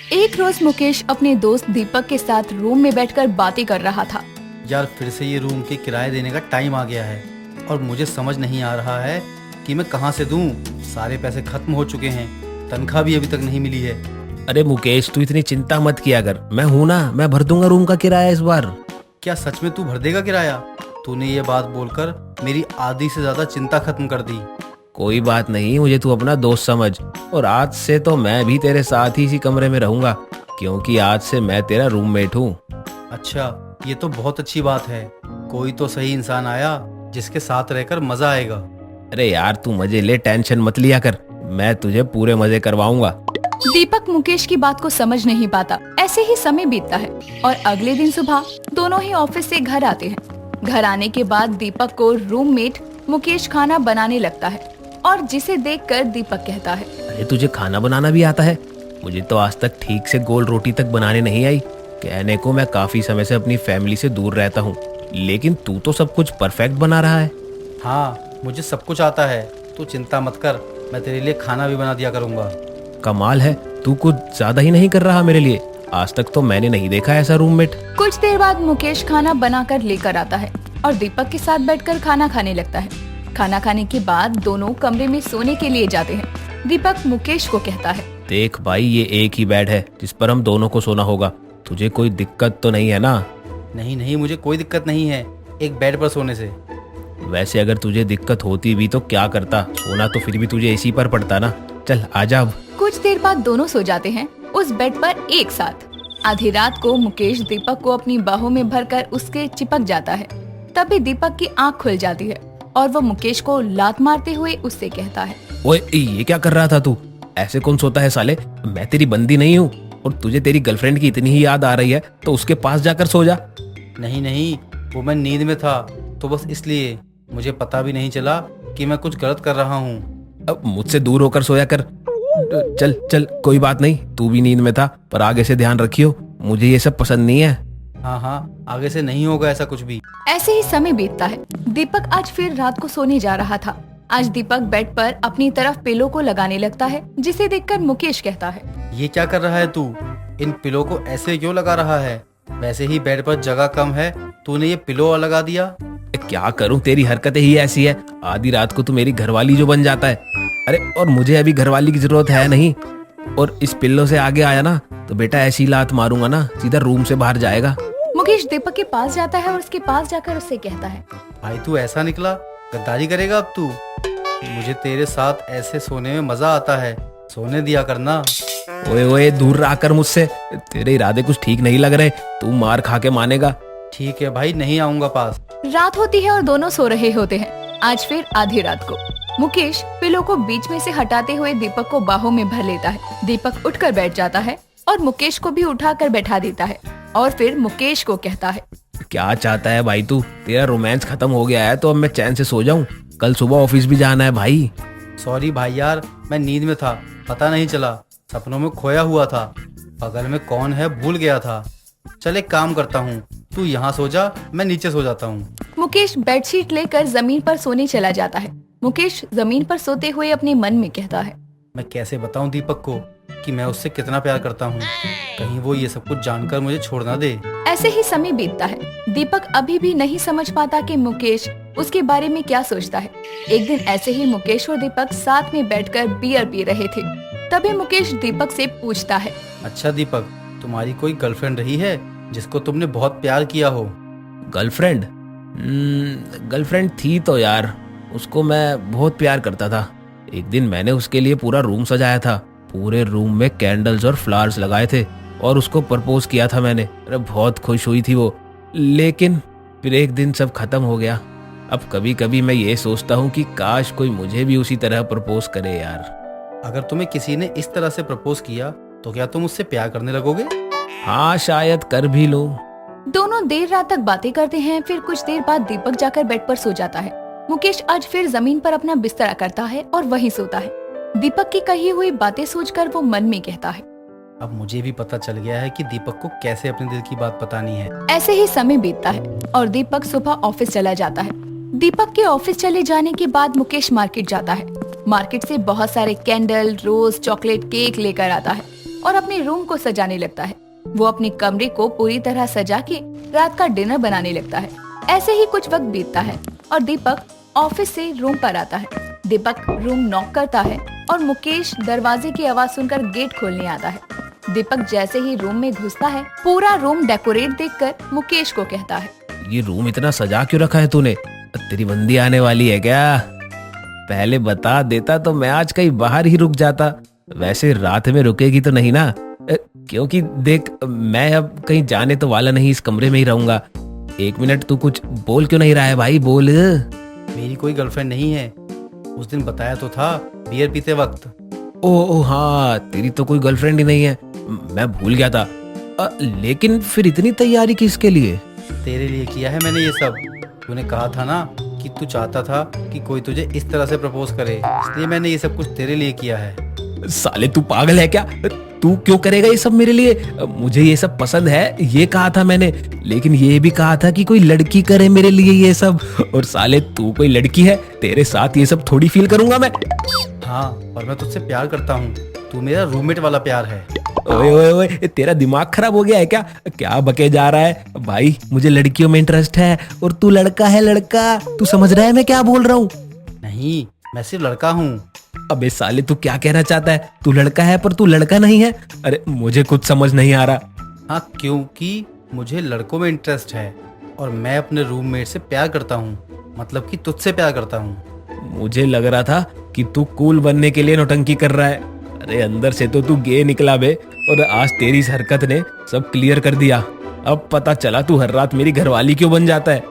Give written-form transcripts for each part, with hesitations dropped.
एक रोज मुकेश अपने दोस्त दीपक के साथ रूम में बैठकर बातें कर रहा था। यार फिर से ये रूम के किराए देने का टाइम आ गया है और मुझे समझ नहीं आ रहा है कि मैं कहाँ से दूँ। सारे पैसे खत्म हो चुके हैं, तनख्वाह भी अभी तक नहीं मिली है। अरे मुकेश, तू इतनी चिंता मत किया कर, मैं हूं ना, मैं भर दूंगा रूम का किराया इस बार। क्या सच में तू भर देगा किराया? तूने ये बात बोलकर मेरी आधी से ज्यादा चिंता खत्म कर दी। कोई बात नहीं, मुझे तू अपना दोस्त समझ, और आज से तो मैं भी तेरे साथ ही इसी कमरे में रहूंगा, क्योंकि आज से मैं तेरा रूममेट हूँ। अच्छा, ये तो बहुत अच्छी बात है। कोई तो सही इंसान आया जिसके साथ रहकर मजा आएगा। अरे यार तू मजे ले, टेंशन मत लिया कर, मैं तुझे पूरे मजे करवाऊंगा। दीपक मुकेश की बात को समझ नहीं पाता। ऐसे ही समय बीतता है और अगले दिन सुबह दोनों ही ऑफिस से घर आते हैं। घर आने के बाद दीपक को रूममेट मुकेश खाना बनाने लगता है और जिसे देखकर दीपक कहता है, अरे तुझे खाना बनाना भी आता है? मुझे तो आज तक ठीक से गोल रोटी तक बनाने नहीं आई। कहने को मैं काफी समय से अपनी फैमिली से दूर रहता हूँ, लेकिन तू तो सब कुछ परफेक्ट बना रहा है। हाँ, मुझे सब कुछ आता है, तू चिंता मत कर, मैं तेरे लिए खाना भी बना दिया करूँगा। कमाल है, तू कुछ ज्यादा ही नहीं कर रहा मेरे लिए। आज तक तो मैंने नहीं देखा ऐसा रूममेट। कुछ देर बाद मुकेश खाना बनाकर लेकर आता है और दीपक के साथ बैठकर खाना खाने लगता है। खाना खाने के बाद दोनों कमरे में सोने के लिए जाते हैं। दीपक मुकेश को कहता है, देख भाई, ये एक ही बेड है जिस पर हम दोनों को सोना होगा, तुझे कोई दिक्कत तो नहीं है ना? नहीं नहीं, मुझे कोई दिक्कत नहीं है एक बेड पर सोने से। वैसे अगर तुझे दिक्कत होती भी तो क्या करता, सोना तो फिर भी तुझे इसी पर पड़ता ना। चल आजा अब। कुछ देर बाद दोनों सो जाते हैं उस बेड पर एक साथ। आधी रात को मुकेश दीपक को अपनी बाहों में भरकर उसके चिपक जाता है। तभी दीपक की आंख खुल जाती है और वो मुकेश को लात मारते हुए उससे कहता है, ओए ये क्या कर रहा था तू? ऐसे कौन सोता है साले? मैं तेरी बंदी नहीं हूँ, और तुझे तेरी गर्लफ्रेंड की इतनी ही याद आ रही है तो उसके पास जाकर सो जा। नहीं नहीं, वो मैं नींद में था तो बस इसलिए, मुझे पता भी नहीं चला कि मैं कुछ गलत कर रहा हूँ। अब मुझसे दूर होकर सोया कर। चल चल, कोई बात नहीं, तू भी नींद में था, पर आगे से ध्यान रखियो, मुझे ये सब पसंद नहीं है। हाँ हाँ, आगे से नहीं होगा ऐसा कुछ भी। ऐसे ही समय बीतता है। दीपक आज फिर रात को सोने जा रहा था। आज दीपक बेड पर अपनी तरफ पिलो को लगाने लगता है, जिसे देखकर मुकेश कहता है, ये क्या कर रहा है तू? इन पिलो को ऐसे क्यों लगा रहा है? वैसे ही बेड पर जगह कम है, तूने ये पिलो लगा दिया। क्या करूं, तेरी हरकतें ही ऐसी है। आधी रात को तू मेरी घरवाली जो बन जाता है। अरे और मुझे अभी घरवाली की जरूरत है नहीं, और इस पिल्लो से आगे आया ना तो बेटा ऐसी लात मारूंगा ना, सीधा रूम से बाहर जाएगा। मुकेश दीपक के पास जाता है और उसके पास जाकर उससे कहता है, भाई तू ऐसा निकला, गद्दारी करेगा अब तू? मुझे तेरे साथ ऐसे सोने में मजा आता है, सोने दिया करना। ओए ओए, दूर रहा कर मुझसे, तेरे इरादे कुछ ठीक नहीं लग रहे, तू मार खा के मानेगा। ठीक है भाई, नहीं आऊंगा पास। रात होती है और दोनों सो रहे होते हैं। आज फिर आधी रात को मुकेश पिलो को बीच में से हटाते हुए दीपक को बाहों में भर लेता है। दीपक उठकर बैठ जाता है और मुकेश को भी उठाकर बैठा देता है और फिर मुकेश को कहता है, क्या चाहता है भाई तू? तेरा रोमांस खत्म हो गया है तो अब मैं चैन से सो जाऊं? कल सुबह ऑफिस भी जाना है भाई। सॉरी भाई यार, मैं नींद में था, पता नहीं चला, सपनों में खोया हुआ था, बगल में कौन है भूल गया था। चल एक काम करता हूँ, तू यहाँ सो जा, मैं नीचे सो जाता हूँ। मुकेश बेडशीट लेकर जमीन पर सोने चला जाता है। मुकेश जमीन पर सोते हुए अपने मन में कहता है, मैं कैसे बताऊं दीपक को कि मैं उससे कितना प्यार करता हूँ? कहीं वो ये सब कुछ जानकर मुझे छोड़ ना दे। ऐसे ही समय बीतता है। दीपक अभी भी नहीं समझ पाता कि मुकेश उसके बारे में क्या सोचता है। एक दिन ऐसे ही मुकेश और दीपक साथ में बैठकर बियर पी रहे थे। तभी मुकेश दीपक से पूछता है, अच्छा दीपक, तुम्हारी कोई गर्लफ्रेंड रही है जिसको तुमने बहुत प्यार किया हो? गर्लफ्रेंड? गर्लफ्रेंड थी तो यार, उसको मैं बहुत प्यार करता था। एक दिन मैंने उसके लिए पूरा रूम सजाया था, पूरे रूम में कैंडल्स और फ्लावर्स लगाए थे और उसको प्रपोज किया था मैंने। अरे बहुत खुश हुई थी वो, लेकिन फिर एक दिन सब खत्म हो गया। अब कभी कभी मैं ये सोचता हूँ कि काश कोई मुझे भी उसी तरह प्रपोज करे यार। अगर तुम्हें किसी ने इस तरह से प्रपोज किया तो क्या तुम उससे प्यार करने लगोगे? हाँ, शायद कर भी लूं। दोनों देर रात तक बातें करते हैं। फिर कुछ देर बाद दीपक जाकर बेड पर सो जाता है। मुकेश आज फिर जमीन पर अपना बिस्तरा करता है और वहीं सोता है। दीपक की कही हुई बातें सोचकर वो मन में कहता है, अब मुझे भी पता चल गया है कि दीपक को कैसे अपने दिल की बात बतानी है। ऐसे ही समय बीतता है और दीपक सुबह ऑफिस चला जाता है। दीपक के ऑफिस चले जाने के बाद मुकेश मार्केट जाता है। मार्केट से बहुत सारे कैंडल, रोज, चॉकलेट, केक लेकर आता है और अपने रूम को सजाने लगता है। वो अपने कमरे को पूरी तरह सजा के रात का डिनर बनाने लगता है। ऐसे ही कुछ वक्त बीतता है और दीपक ऑफिस से रूम पर आता है। दीपक रूम नॉक करता है और मुकेश दरवाजे की आवाज सुनकर गेट खोलने आता है। दीपक जैसे ही रूम में घुसता है, पूरा रूम डेकोरेट देखकर मुकेश को कहता है, ये रूम इतना सजा क्यों रखा है तूने? तेरी बंदी आने वाली है क्या? पहले बता देता तो मैं आज कहीं बाहर ही रुक जाता। वैसे रात में रुकेगी तो नहीं ना? क्योंकि देख, मैं अब कहीं जाने तो वाला नहीं, इस कमरे में ही रहूंगा। 1 मिनट तू कुछ बोल क्यों नहीं रहा है भाई? बोल। मेरी कोई गर्लफ्रेंड नहीं है। उस दिन बताया तो था बियर पीते वक्त। ओ हाँ, तेरी तो कोई गर्लफ्रेंड ही नहीं है, मैं भूल गया था। लेकिन फिर इतनी तैयारी किसके लिए? तेरे लिए किया है मैंने ये सब। तूने कहा था ना कि तू चाहता था कि कोई तुझे इस तरह से प्रपोज करे, इसलिए मैंने ये सब कुछ तेरे लिए किया है। साले तू पागल है क्या? तू क्यों करेगा ये सब मेरे लिए? मुझे ये सब पसंद है, ये कहा था मैंने, लेकिन ये भी कहा था कि कोई लड़की करे मेरे लिए ये सब। और साले तू कोई लड़की है, तेरे साथ ये सब थोड़ी फील करूंगा मैं। हाँ, पर मैं तुझसे प्यार करता हूँ। तू मेरा रूममेट वाला प्यार है। ओए ओए ओए, तेरा दिमाग खराब हो गया है क्या? क्या बके जा रहा है भाई? मुझे लड़कियों में इंटरेस्ट है और तू लड़का है, लड़का। तू समझ रहा है मैं क्या बोल रहा हूँ? नहीं, मैं सिर्फ लड़का हूँ। अबे साले तू क्या कहना चाहता है? तू लड़का है पर तू लड़का नहीं है? अरे मुझे कुछ समझ नहीं आ रहा। हाँ, क्योंकि मुझे लड़कों में इंटरेस्ट है और मैं अपने रूममेट से प्यार करता हूँ, मतलब कि तुझसे प्यार करता हूँ। मुझे लग रहा था कि तू कूल बनने के लिए नौटंकी कर रहा है। अरे अंदर से तो तू गे निकला बे, और आज तेरी इस हरकत ने सब क्लियर कर दिया। अब पता चला तू हर रात मेरी घरवाली क्यों बन जाता है।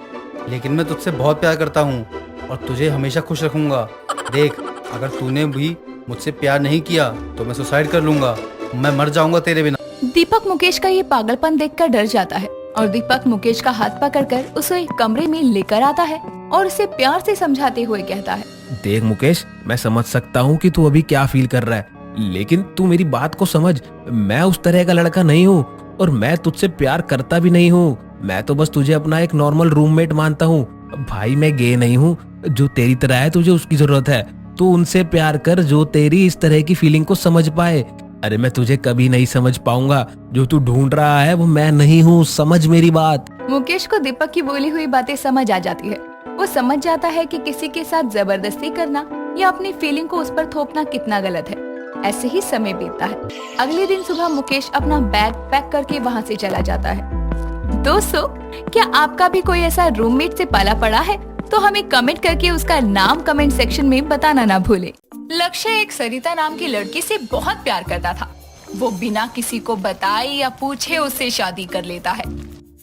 लेकिन मैं तुझसे बहुत प्यार करता हूँ और तुझे हमेशा खुश रखूंगा। देख, अगर तूने भी मुझसे प्यार नहीं किया तो मैं सुसाइड कर लूंगा, मैं मर जाऊंगा तेरे बिना। दीपक मुकेश का ये पागलपन देखकर डर जाता है और दीपक मुकेश का हाथ पकड़कर उसे एक कमरे में लेकर आता है और उसे प्यार से समझाते हुए कहता है, देख मुकेश, मैं समझ सकता हूँ कि तू अभी क्या फील कर रहा है, लेकिन तू मेरी बात को समझ। मैं उस तरह का लड़का नहीं हूँ और मैं तुझसे प्यार करता भी नहीं हूँ। मैं तो बस तुझे अपना एक नॉर्मल रूममेट मानता हूँ भाई। मैं गे नहीं हूँ। जो तेरी तरह है तुझे उसकी जरूरत है। तू उनसे प्यार कर जो तेरी इस तरह की फीलिंग को समझ पाए। अरे मैं तुझे कभी नहीं समझ पाऊंगा। जो तू ढूंढ रहा है वो मैं नहीं हूँ, समझ मेरी बात। मुकेश को दीपक की बोली हुई बातें समझ आ जाती है। वो समझ जाता है कि किसी के साथ जबरदस्ती करना या अपनी फीलिंग को उस पर थोपना कितना गलत है। ऐसे ही समय बीतता है। अगले दिन सुबह मुकेश अपना बैग पैक करके वहाँ से चला जाता है। दोस्तों, क्या आपका भी कोई ऐसा रूममेट से पाला पड़ा है? तो हमें कमेंट करके उसका नाम कमेंट सेक्शन में बताना ना भूले। लक्ष्य एक सरिता नाम की लड़की से बहुत प्यार करता था। वो बिना किसी को बताए या पूछे उससे शादी कर लेता है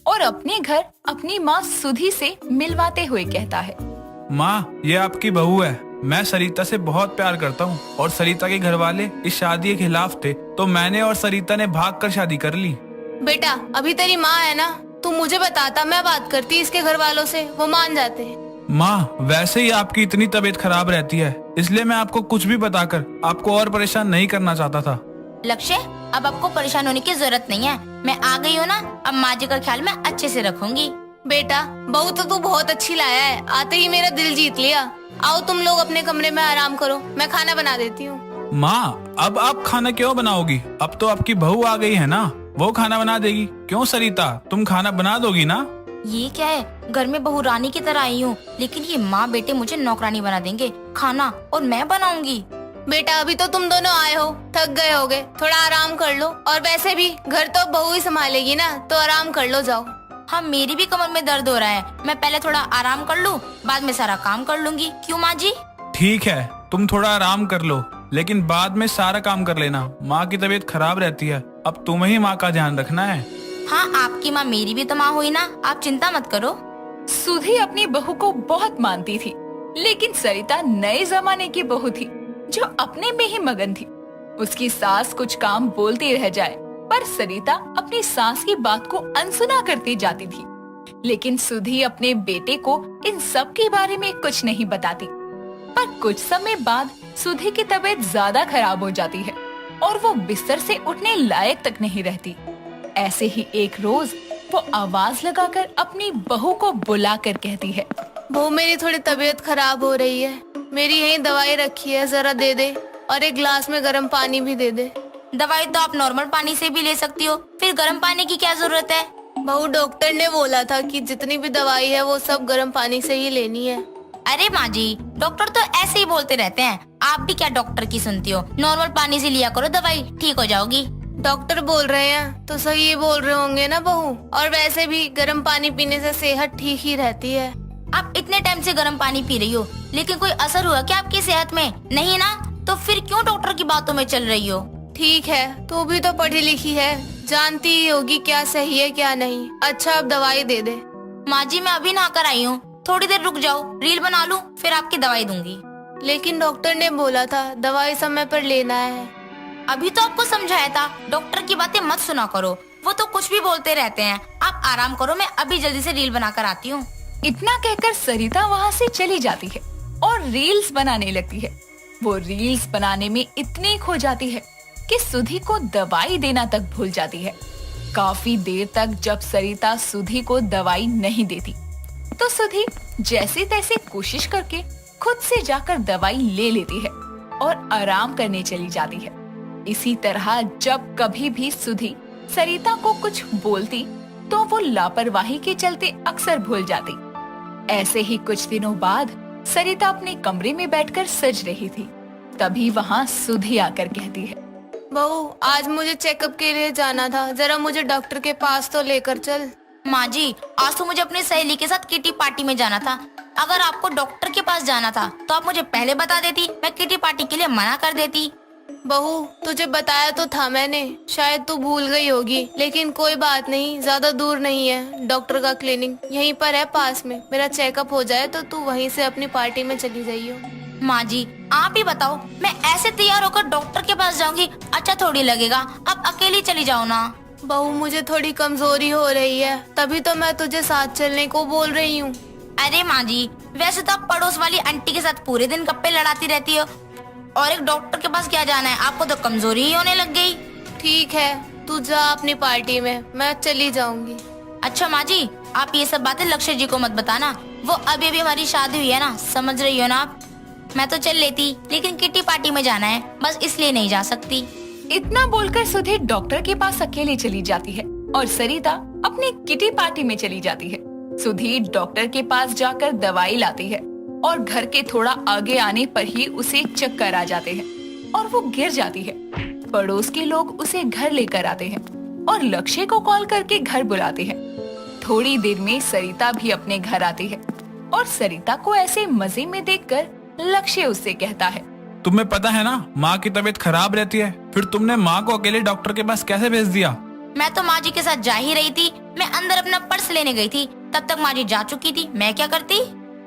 और अपने घर अपनी माँ सुधी से मिलवाते हुए कहता है, माँ, ये आपकी बहू है। मैं सरिता से बहुत प्यार करता हूँ और सरिता के घर वाले इस शादी के खिलाफ थे, तो मैंने और सरिता ने भागकर शादी कर ली। बेटा, अभी तेरी माँ है ना, तू मुझे बताता, मैं बात करती इसके घर वालों से, वो मान जाते। माँ, वैसे ही आपकी इतनी तबीयत खराब रहती है, इसलिए मैं आपको कुछ भी बताकर आपको और परेशान नहीं करना चाहता था। लक्ष्य, अब आपको परेशान होने की जरूरत नहीं है। मैं आ गई हूँ ना, अब माँ जी का ख्याल मैं अच्छे से रखूंगी। बेटा, बहू तो तू बहुत अच्छी लाया है, आते ही मेरा दिल जीत लिया। आओ तुम लोग अपने कमरे में आराम करो, मैं खाना बना देती हूँ। माँ, अब आप खाना क्यों बनाओगी? अब तो आपकी बहू आ गई है ना, वो खाना बना देगी। क्यों सरिता, तुम खाना बना दोगी ना? ये क्या है, घर में बहू रानी की तरह आई हूँ, लेकिन ये माँ बेटे मुझे नौकरानी बना देंगे। खाना और मैं बनाऊंगी। बेटा, अभी तो तुम दोनों आए हो, थक गए होगे, थोड़ा आराम कर लो। और वैसे भी घर तो बहू ही संभालेगी ना, तो आराम कर लो, जाओ। हाँ, मेरी भी कमर में दर्द हो रहा है, मैं पहले थोड़ा आराम कर लूँ, बाद में सारा काम कर लूंगी। क्यों माँ जी? ठीक है, तुम थोड़ा आराम कर लो, लेकिन बाद में सारा काम कर लेना। माँ की तबीयत खराब रहती है, अब तुम्हें ही माँ का ध्यान रखना है। हाँ, आपकी माँ मेरी भी तो माँ हुई ना, आप चिंता मत करो। सुधी अपनी बहू को बहुत मानती थी, लेकिन सरिता नए जमाने की बहू थी जो अपने में ही मगन थी। उसकी सास कुछ काम बोलती रह जाए, पर सरिता अपनी सास की बात को अनसुना करती जाती थी। लेकिन सुधी अपने बेटे को इन सब के बारे में कुछ नहीं बताती। पर कुछ समय बाद सुधी की तबीयत ज्यादा खराब हो जाती है और वो बिस्तर से उठने लायक तक नहीं रहती। ऐसे ही एक रोज वो आवाज लगाकर अपनी बहू को बुलाकर कहती है, बहू, मेरी थोड़ी तबीयत खराब हो रही है, मेरी यही दवाई रखी है, जरा दे दे, और एक गिलास में गर्म पानी भी दे दे। दवाई तो आप नॉर्मल पानी से भी ले सकती हो, फिर गर्म पानी की क्या जरूरत है? बहू, डॉक्टर ने बोला था कि जितनी भी दवाई है वो सब गर्म पानी से ही लेनी है। अरे माँ जी, डॉक्टर तो ऐसे ही बोलते रहते हैं, आप भी क्या डॉक्टर की सुनती हो? नॉर्मल पानी से लिया करो दवाई, ठीक हो जाओगी। डॉक्टर बोल रहे हैं तो सही ही बोल रहे होंगे ना बहू। और वैसे भी गर्म पानी पीने से सेहत ठीक ही रहती है। आप इतने टाइम से गर्म पानी पी रही हो, लेकिन कोई असर हुआ क्या आपकी सेहत में? नहीं ना, तो फिर क्यों डॉक्टर की बातों में चल रही हो? ठीक है, तू भी तो पढ़ी लिखी है, जानती ही होगी क्या सही है क्या नहीं। अच्छा, अब दवाई दे दे। माँ जी, मैं अभी नहा कर आई हूँ, थोड़ी देर रुक जाओ, रील बना लूँ, फिर आपकी दवाई दूंगी। लेकिन डॉक्टर ने बोला था दवाई समय पर लेना है। अभी तो आपको समझाया था, डॉक्टर की बातें मत सुना करो, वो तो कुछ भी बोलते रहते हैं। आप आराम करो, मैं अभी जल्दी से रील बना कर आती हूँ। इतना कहकर सरिता वहाँ से चली जाती है और रील्स बनाने लगती है। वो रील्स बनाने में इतनी खो जाती है कि सुधी को दवाई देना तक भूल जाती है। काफी देर तक जब सरिता सुधी को दवाई नहीं देती, तो सुधी जैसे तैसे कोशिश करके खुद से जाकर दवाई ले लेती है और आराम करने चली जाती है। इसी तरह जब कभी भी सुधी सरिता को कुछ बोलती, तो वो लापरवाही के चलते अक्सर भूल जाती। ऐसे ही कुछ दिनों बाद सरिता अपने कमरे में बैठकर सज रही थी। तभी वहाँ सुधी आकर कहती है, बहू, आज मुझे चेकअप के लिए जाना था, जरा मुझे डॉक्टर के पास तो लेकर चल। माँ जी, आज तो मुझे अपनी सहेली के साथ किटी पार्टी में जाना था। अगर आपको डॉक्टर के पास जाना था तो आप मुझे पहले बता देती, मैं किटी पार्टी के लिए मना कर देती। बहू, तुझे बताया तो था मैंने, शायद तू भूल गई होगी, लेकिन कोई बात नहीं, ज्यादा दूर नहीं है। डॉक्टर का क्लिनिक यहीं पर है पास में। मेरा चेकअप हो जाए तो तू वहीं से अपनी पार्टी में चली जाइयो। माँ जी, आप ही बताओ, मैं ऐसे तैयार होकर डॉक्टर के पास जाऊंगी, अच्छा थोड़ी लगेगा? आप अकेली चली जाओ ना। बहू, मुझे थोड़ी कमजोरी हो रही है, तभी तो मैं तुझे साथ चलने को बोल रही हूँ। अरे माँ जी, वैसे तो आप पड़ोस वाली आंटी के साथ पूरे दिन गप्पे लड़ाती रहती हो, और एक डॉक्टर के पास क्या जाना है? आपको तो कमजोरी ही होने लग गई। ठीक है, तू जा अपनी पार्टी में, मैं चली जाऊंगी। अच्छा माँ जी, आप ये सब बातें लक्ष्य जी को मत बताना, वो अभी अभी हमारी शादी हुई है ना, समझ रही हो ना आप? मैं तो चल लेती, लेकिन किटी पार्टी में जाना है, बस इसलिए नहीं जा सकती। इतना बोलकर सुधी डॉक्टर के पास अकेले चली जाती है और सरिता अपनी किटी पार्टी में चली जाती है। सुधी डॉक्टर के पास जाकर दवाई लाती है और घर के थोड़ा आगे आने पर ही उसे चक्कर आ जाते हैं और वो गिर जाती है। पड़ोस के लोग उसे घर लेकर आते हैं और लक्ष्य को कॉल करके घर बुलाते हैं। थोड़ी देर में सरिता भी अपने घर आती है और सरिता को ऐसे मजे में देखकर लक्ष्य उससे कहता है, तुम्हें पता है ना, माँ की तबीयत खराब रहती है, फिर तुमने माँ को अकेले डॉक्टर के पास कैसे भेज दिया? मैं तो माँ जी के साथ जा ही रही थी, मैं अंदर अपना पर्स लेने गई थी, तब तक माँ जी जा चुकी थी, मैं क्या करती?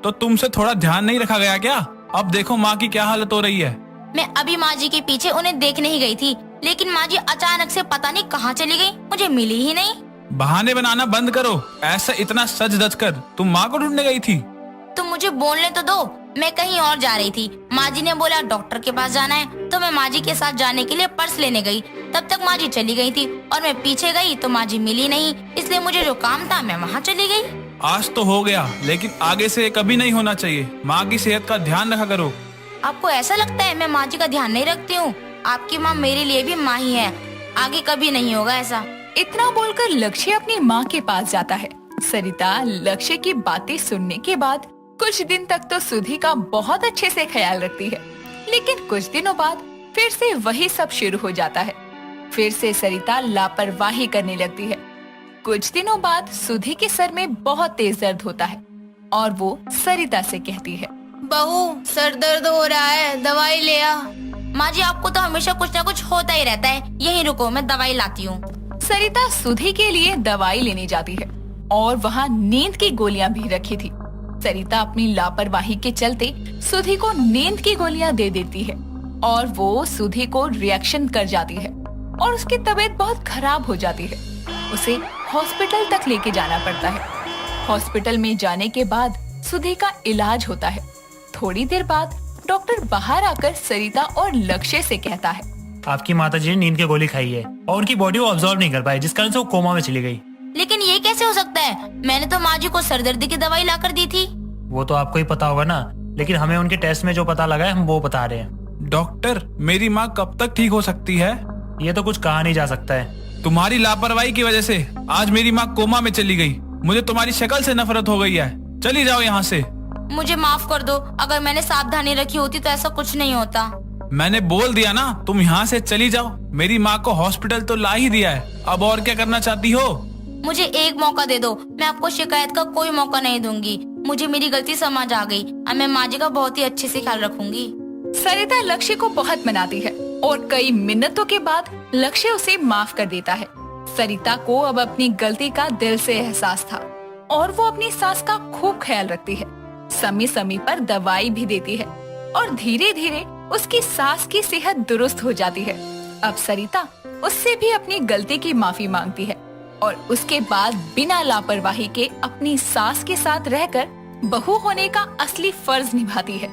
तो तुमसे थोड़ा ध्यान नहीं रखा गया क्या? अब देखो माँ की क्या हालत हो रही है। मैं अभी माँ जी के पीछे उन्हें देखने ही गई थी, लेकिन माँ जी अचानक से पता नहीं कहाँ चली गई, मुझे मिली ही नहीं। बहाने बनाना बंद करो, ऐसा इतना सज धज कर तुम माँ को ढूंढने गई थी? तुम मुझे बोलने तो दो, मैं कहीं और जा रही थी। माँ जी ने बोला डॉक्टर के पास जाना है, तो मैं माँ जी के साथ जाने के लिए पर्स लेने गई, तब तक माँ जी चली गई थी और मैं पीछे गई तो माँ जी मिली नहीं, इसलिए मुझे जो काम था मैं वहाँ चली गई। आज तो हो गया, लेकिन आगे से ये कभी नहीं होना चाहिए। माँ की सेहत का ध्यान रखा करो। आपको ऐसा लगता है मैं माँ जी का ध्यान नहीं रखती हूँ? आपकी माँ मेरे लिए भी माँ ही है, आगे कभी नहीं होगा ऐसा। इतना बोलकर लक्ष्य अपनी माँ के पास जाता है। सरिता लक्ष्य की बातें सुनने के बाद कुछ दिन तक तो सुधी का बहुत अच्छे से ख्याल रखती है, लेकिन कुछ दिनों बाद फिर से वही सब शुरू हो जाता है। फिर से सरिता लापरवाही करने लगती है। कुछ दिनों बाद सुधी के सर में बहुत तेज दर्द होता है और वो सरिता से कहती है, बहू, सर दर्द हो रहा है, दवाई ले आ। माँ जी, आपको तो हमेशा कुछ ना कुछ होता ही रहता है, यहीं रुको मैं दवाई लाती हूँ। सरिता सुधी के लिए दवाई लेने जाती है और वहाँ नींद की गोलियां भी रखी थी। सरिता अपनी लापरवाही के चलते सुधी को नींद की गोलियां दे देती है और वो सुधी को रिएक्शन कर जाती है और उसकी तबीयत बहुत खराब हो जाती है। उसे हॉस्पिटल तक लेके जाना पड़ता है। हॉस्पिटल में जाने के बाद सुधी का इलाज होता है। थोड़ी देर बाद डॉक्टर बाहर आकर सरिता और लक्ष्य से कहता है, आपकी माताजी ने नींद की गोली खाई है और उनकी बॉडी वो अब्सॉर्ब नहीं कर पाई, जिस कारण से वो कोमा में चली गई। लेकिन ये कैसे हो सकता है? मैंने तो माँ जी को सरदर्दी की दवाई ला कर दी थी। वो तो आपको ही पता होगा ना, लेकिन हमें उनके टेस्ट में जो पता लगा है हम वो बता रहे हैं। डॉक्टर, मेरी माँ कब तक ठीक हो सकती है? ये तो कुछ कहा नहीं जा सकता है। तुम्हारी लापरवाही की वजह से आज मेरी माँ कोमा में चली गई। मुझे तुम्हारी शक्ल से नफरत हो गई है। चली जाओ यहाँ से। मुझे माफ कर दो, अगर मैंने सावधानी रखी होती तो ऐसा कुछ नहीं होता। मैंने बोल दिया ना, तुम यहाँ से चली जाओ। मेरी माँ को हॉस्पिटल तो ला ही दिया है, अब और क्या करना चाहती हो? मुझे एक मौका दे दो, मैं आपको शिकायत का कोई मौका नहीं दूंगी। मुझे मेरी गलती समझ आ गई, अब मैं माँ जी का बहुत ही अच्छे से ख्याल रखूंगी। सरिता लक्ष्य को बहुत मनाती है और कई मिन्नतों के बाद लक्ष्य उसे माफ कर देता है। सरिता को अब अपनी गलती का दिल से एहसास था और वो अपनी सास का खूब ख्याल रखती है, समय समय पर दवाई भी देती है और धीरे धीरे उसकी सास की सेहत दुरुस्त हो जाती है। अब सरिता उससे भी अपनी गलती की माफी मांगती है और उसके बाद बिना लापरवाही के अपनी सास के साथ रहकर बहू होने का असली फर्ज निभाती है।